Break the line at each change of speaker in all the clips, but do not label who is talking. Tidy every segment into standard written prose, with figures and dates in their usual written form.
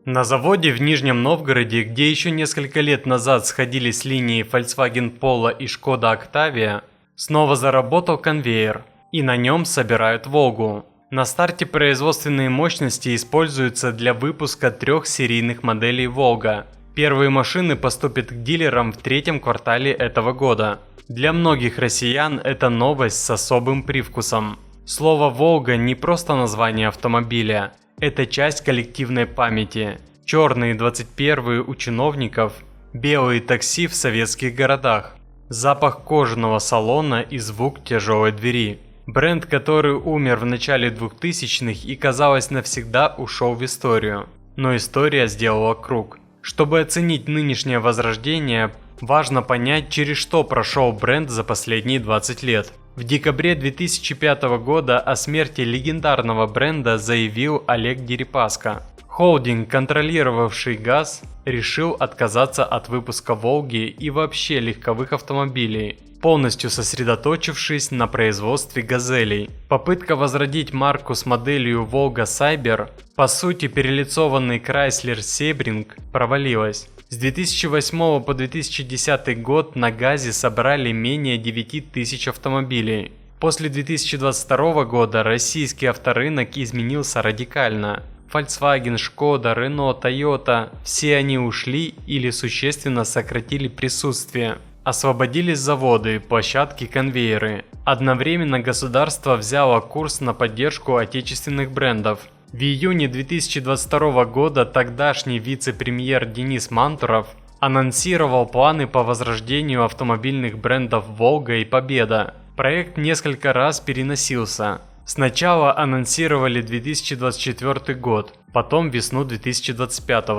На заводе в Нижнем Новгороде, где еще несколько лет назад сходились линии Volkswagen Polo и Skoda Octavia, снова заработал конвейер, и на нем собирают Волгу. На старте производственные мощности используются для выпуска 3 серийных моделей Волга. Первые машины поступят к дилерам в 3-м квартале этого года. Для многих россиян это новость с особым привкусом. Слово «Волга» не просто название автомобиля. Это часть коллективной памяти. Черные 21-е у чиновников, белые такси в советских городах, запах кожаного салона и звук тяжелой двери. Бренд, который умер в начале 2000-х и, казалось, навсегда ушел в историю. Но история сделала круг. Чтобы оценить нынешнее возрождение, важно понять, через что прошел бренд за последние 20 лет. В декабре 2005 года о смерти легендарного бренда заявил Олег Дерипаска. Холдинг, контролировавший ГАЗ, решил отказаться от выпуска «Волги» и вообще легковых автомобилей, полностью сосредоточившись на производстве «Газелей». Попытка возродить марку с моделью «Волга Сайбер», по сути перелицованный Chrysler Sebring, провалилась. С 2008 по 2010 год на ГАЗе собрали менее 9000 автомобилей. После 2022 года российский авторынок изменился радикально. Volkswagen, Skoda, Renault, Toyota – все они ушли или существенно сократили присутствие. Освободились заводы, площадки, конвейеры. Одновременно государство взяло курс на поддержку отечественных брендов. В июне 2022 года тогдашний вице-премьер Денис Мантуров анонсировал планы по возрождению автомобильных брендов «Волга» и «Победа». Проект несколько раз переносился. Сначала анонсировали 2024 год, потом весну 2025.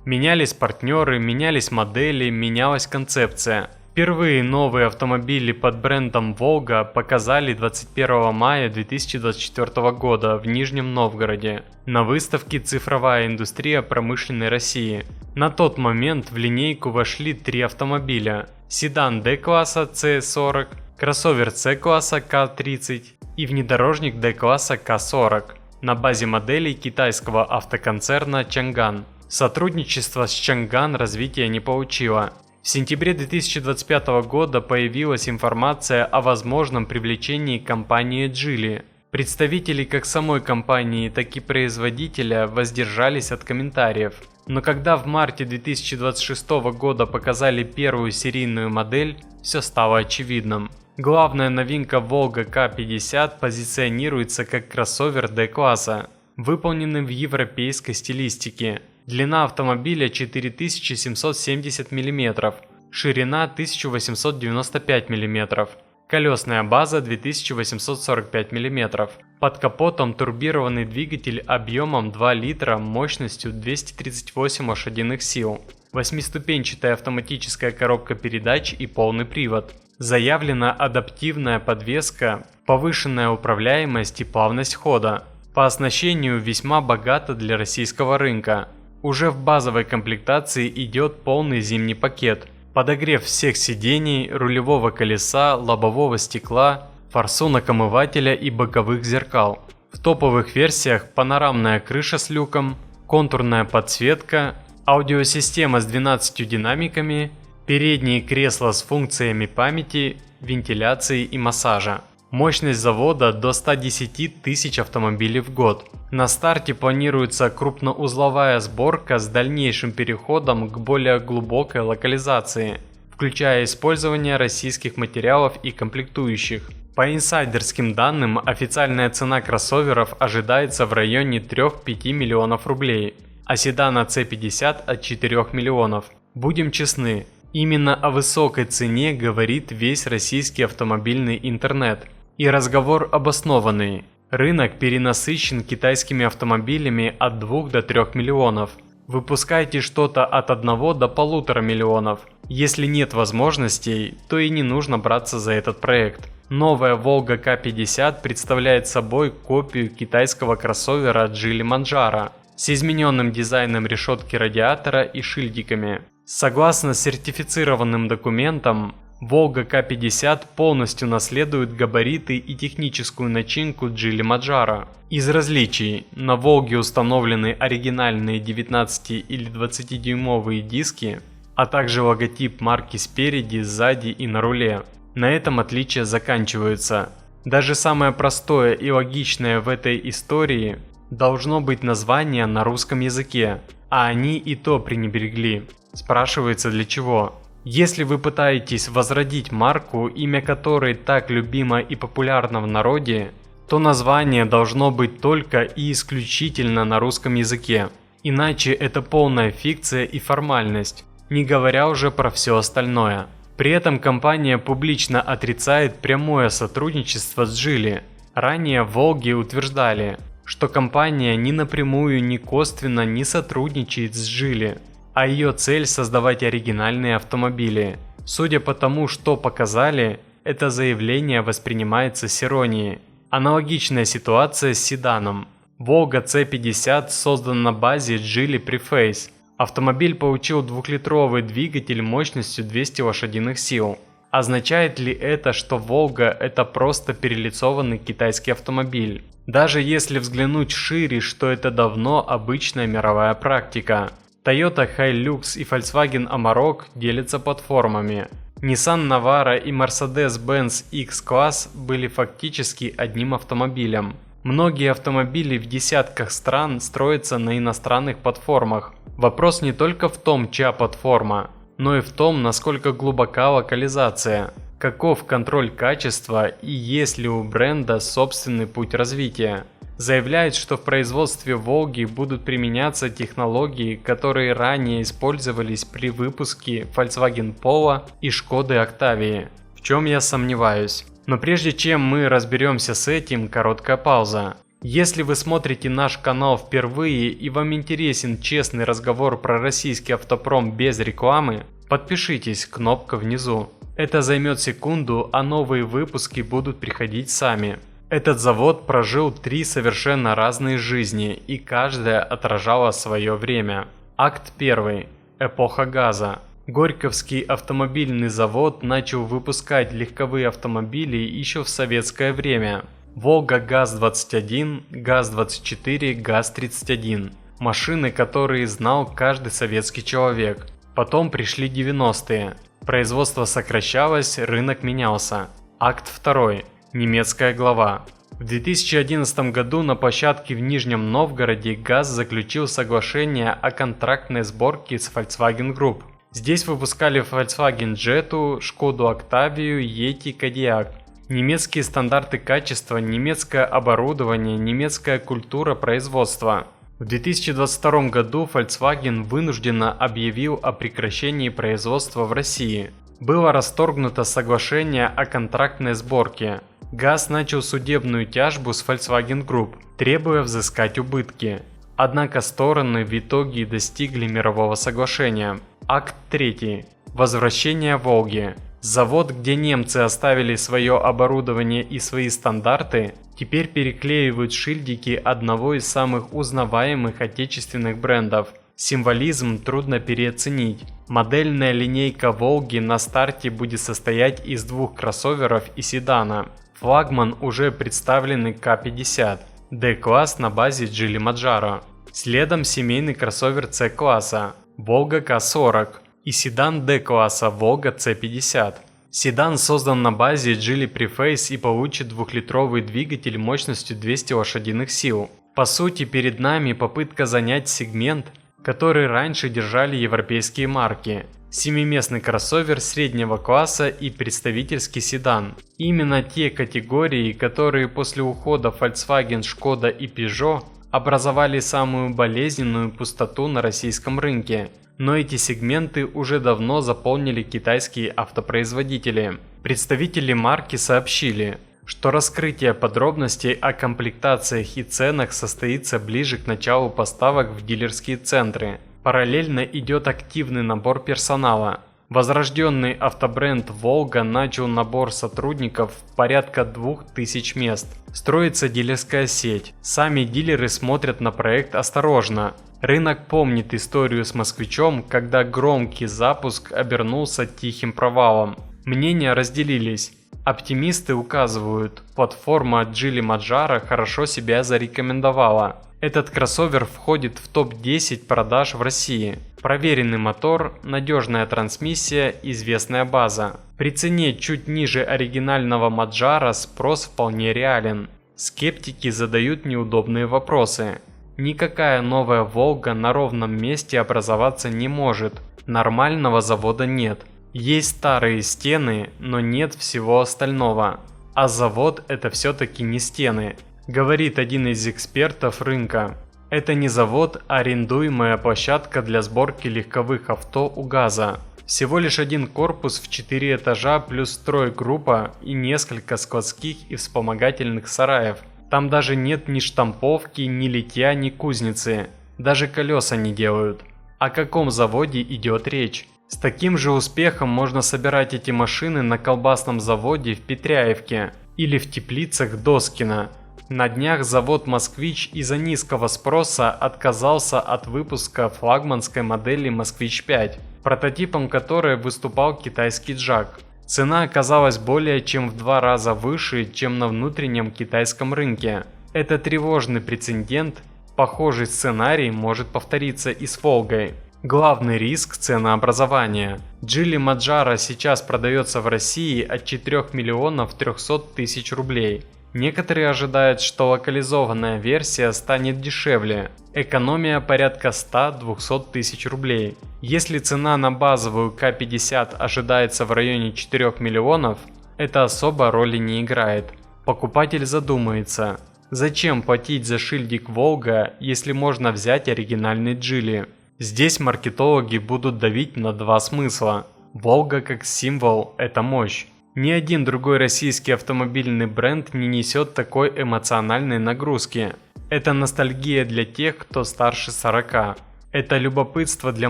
Менялись партнеры, менялись модели, менялась концепция. Впервые новые автомобили под брендом «Волга» показали 21 мая 2024 года в Нижнем Новгороде на выставке «Цифровая индустрия промышленной России». На тот момент в линейку вошли 3 автомобиля: седан D-класса C40, кроссовер C-класса K30 и внедорожник D-класса K40 на базе моделей китайского автоконцерна Чанган. Сотрудничество с Чанган развития не получило. В сентябре 2025 года появилась информация о возможном привлечении компании Geely. Представители как самой компании, так и производителя воздержались от комментариев. Но когда в марте 2026 года показали первую серийную модель, все стало очевидным. Главная новинка Volga K50 позиционируется как кроссовер D-класса, выполненный в европейской стилистике. Длина автомобиля 4770 мм, ширина 1895 мм, колесная база 2845 мм. Под капотом турбированный двигатель объемом 2 литра мощностью 238 лошадиных сил, 8-ступенчатая автоматическая коробка передач и полный привод. Заявлена адаптивная подвеска, повышенная управляемость и плавность хода. По оснащению весьма богато для российского рынка. Уже в базовой комплектации идет полный зимний пакет, подогрев всех сидений, рулевого колеса, лобового стекла, форсунок омывателя и боковых зеркал. В топовых версиях панорамная крыша с люком, контурная подсветка, аудиосистема с 12 динамиками, передние кресла с функциями памяти, вентиляции и массажа. Мощность завода до 110 тысяч автомобилей в год. На старте планируется крупноузловая сборка с дальнейшим переходом к более глубокой локализации, включая использование российских материалов и комплектующих. По инсайдерским данным, официальная цена кроссоверов ожидается в районе 3-5 миллионов рублей, а седана C50 от 4 миллионов. Будем честны, именно о высокой цене говорит весь российский автомобильный интернет. И разговор обоснованный. Рынок перенасыщен китайскими автомобилями от 2 до 3 миллионов. Выпускайте что-то от 1 до 1,5 миллионов. Если нет возможностей, то и не нужно браться за этот проект. Новая Volga K50 представляет собой копию китайского кроссовера Geely Manjaro с измененным дизайном решетки радиатора и шильдиками. Согласно сертифицированным документам, Волга К-50 полностью наследует габариты и техническую начинку Geely Mojdaro. Из различий: на Волге установлены оригинальные 19 или 20-дюймовые диски, а также логотип марки спереди, сзади и на руле. На этом отличия заканчиваются. Даже самое простое и логичное в этой истории должно быть название на русском языке, а они и то пренебрегли. Спрашивается, для чего? Если вы пытаетесь возродить марку, имя которой так любимо и популярно в народе, то название должно быть только и исключительно на русском языке. Иначе это полная фикция и формальность, не говоря уже про все остальное. При этом компания публично отрицает прямое сотрудничество с Geely. Ранее Волги утверждали, что компания ни напрямую, ни косвенно не сотрудничает с Geely, а ее цель создавать оригинальные автомобили. Судя по тому, что показали, это заявление воспринимается с иронией. Аналогичная ситуация с седаном. Волга C50 создан на базе Geely Preface. Автомобиль получил 2-литровый двигатель мощностью 200 лошадиных сил. Означает ли это, что Волга – это просто перелицованный китайский автомобиль? Даже если взглянуть шире, что это давно обычная мировая практика. Toyota Hilux и Volkswagen Amarok делятся платформами. Nissan Navara и Mercedes-Benz X-Class были фактически одним автомобилем. Многие автомобили в десятках стран строятся на иностранных платформах. Вопрос не только в том, чья платформа, но и в том, насколько глубока локализация, каков контроль качества и есть ли у бренда собственный путь развития. Заявляет, что в производстве Волги будут применяться технологии, которые ранее использовались при выпуске Volkswagen Polo и Škody Octavia, в чем я сомневаюсь. Но прежде чем мы разберемся с этим, короткая пауза. Если вы смотрите наш канал впервые и вам интересен честный разговор про российский автопром без рекламы, подпишитесь, кнопка внизу. Это займет секунду, а новые выпуски будут приходить сами. Этот завод прожил 3 совершенно разные жизни, и каждая отражала свое время. Акт 1. Эпоха газа. Горьковский автомобильный завод начал выпускать легковые автомобили еще в советское время. Волга ГАЗ-21, ГАЗ-24, ГАЗ-31. Машины, которые знал каждый советский человек. Потом пришли 90-е. Производство сокращалось, рынок менялся. Акт 2. Немецкая глава. В 2011 году на площадке в Нижнем Новгороде ГАЗ заключил соглашение о контрактной сборке с Volkswagen Group. Здесь выпускали Volkswagen Jetta, Škodu Octavia, Yeti, Kodiaq. Немецкие стандарты качества, немецкое оборудование, немецкая культура производства. В 2022 году Volkswagen вынужденно объявил о прекращении производства в России. Было расторгнуто соглашение о контрактной сборке. ГАЗ начал судебную тяжбу с Volkswagen Group, требуя взыскать убытки. Однако стороны в итоге достигли мирового соглашения. Акт 3. Возвращение Волги. Завод, где немцы оставили свое оборудование и свои стандарты, теперь переклеивают шильдики одного из самых узнаваемых отечественных брендов. Символизм трудно переоценить. Модельная линейка Волги на старте будет состоять из 2 кроссоверов и седана. Флагман уже представленный К-50, D-класс на базе Geely Mojdaro. Следом семейный кроссовер C-класса Волга К-40 и седан D-класса Волга C-50. Седан создан на базе Geely Preface и получит 2-литровый двигатель мощностью 200 лошадиных сил. По сути, перед нами попытка занять сегмент, который раньше держали европейские марки. 7-местный кроссовер среднего класса и представительский седан. Именно те категории, которые после ухода Volkswagen, Škoda и Peugeot образовали самую болезненную пустоту на российском рынке. Но эти сегменты уже давно заполнили китайские автопроизводители. Представители марки сообщили, что раскрытие подробностей о комплектациях и ценах состоится ближе к началу поставок в дилерские центры. Параллельно идет активный набор персонала. Возрожденный автобренд Волга начал набор сотрудников в порядка 2000 мест. Строится дилерская сеть. Сами дилеры смотрят на проект осторожно. Рынок помнит историю с Москвичом, когда громкий запуск обернулся тихим провалом. Мнения разделились. Оптимисты указывают, платформа Geely Majora хорошо себя зарекомендовала. Этот кроссовер входит в топ-10 продаж в России. Проверенный мотор, надежная трансмиссия, известная база. При цене чуть ниже оригинального Majora спрос вполне реален. Скептики задают неудобные вопросы. Никакая новая Волга на ровном месте образоваться не может. Нормального завода нет. Есть старые стены, но нет всего остального. А завод это все-таки не стены, говорит один из экспертов рынка. Это не завод, а арендуемая площадка для сборки легковых авто у ГАЗа. Всего лишь один корпус в 4 этажа плюс стройгруппа и несколько складских и вспомогательных сараев. Там даже нет ни штамповки, ни литья, ни кузницы. Даже колеса не делают. О каком заводе идет речь? С таким же успехом можно собирать эти машины на колбасном заводе в Петряевке или в теплицах Доскина. На днях завод «Москвич» из-за низкого спроса отказался от выпуска флагманской модели «Москвич-5», прототипом которой выступал китайский «Джак». Цена оказалась более чем в 2 раза выше, чем на внутреннем китайском рынке. Это тревожный прецедент, похожий сценарий может повториться и с «Волгой». Главный риск – ценообразования. Geely Majora сейчас продается в России от 4 миллионов 300 тысяч рублей. Некоторые ожидают, что локализованная версия станет дешевле. Экономия порядка 100-200 тысяч рублей. Если цена на базовую К50 ожидается в районе 4 миллионов, это особо роли не играет. Покупатель задумается, зачем платить за шильдик Волга, если можно взять оригинальный Geely. Здесь маркетологи будут давить на 2 смысла. Волга как символ – это мощь. Ни один другой российский автомобильный бренд не несет такой эмоциональной нагрузки. Это ностальгия для тех, кто старше 40. Это любопытство для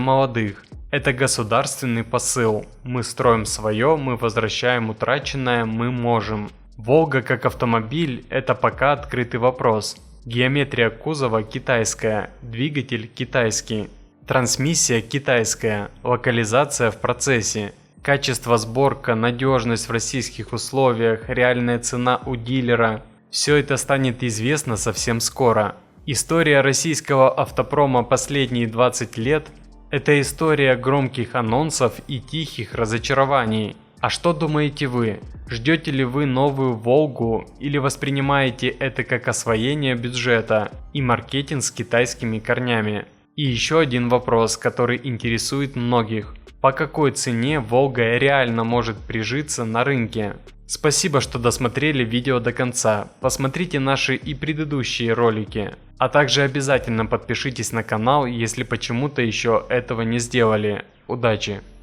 молодых. Это государственный посыл. Мы строим свое, мы возвращаем утраченное, мы можем. Волга как автомобиль – это пока открытый вопрос. Геометрия кузова китайская, двигатель китайский. Трансмиссия китайская, локализация в процессе, качество сборка, надежность в российских условиях, реальная цена у дилера – все это станет известно совсем скоро. История российского автопрома последние 20 лет – это история громких анонсов и тихих разочарований. А что думаете вы? Ждете ли вы новую Волгу или воспринимаете это как освоение бюджета и маркетинг с китайскими корнями? И еще один вопрос, который интересует многих. По какой цене Волга реально может прижиться на рынке? Спасибо, что досмотрели видео до конца. Посмотрите наши и предыдущие ролики. А также обязательно подпишитесь на канал, если почему-то еще этого не сделали. Удачи!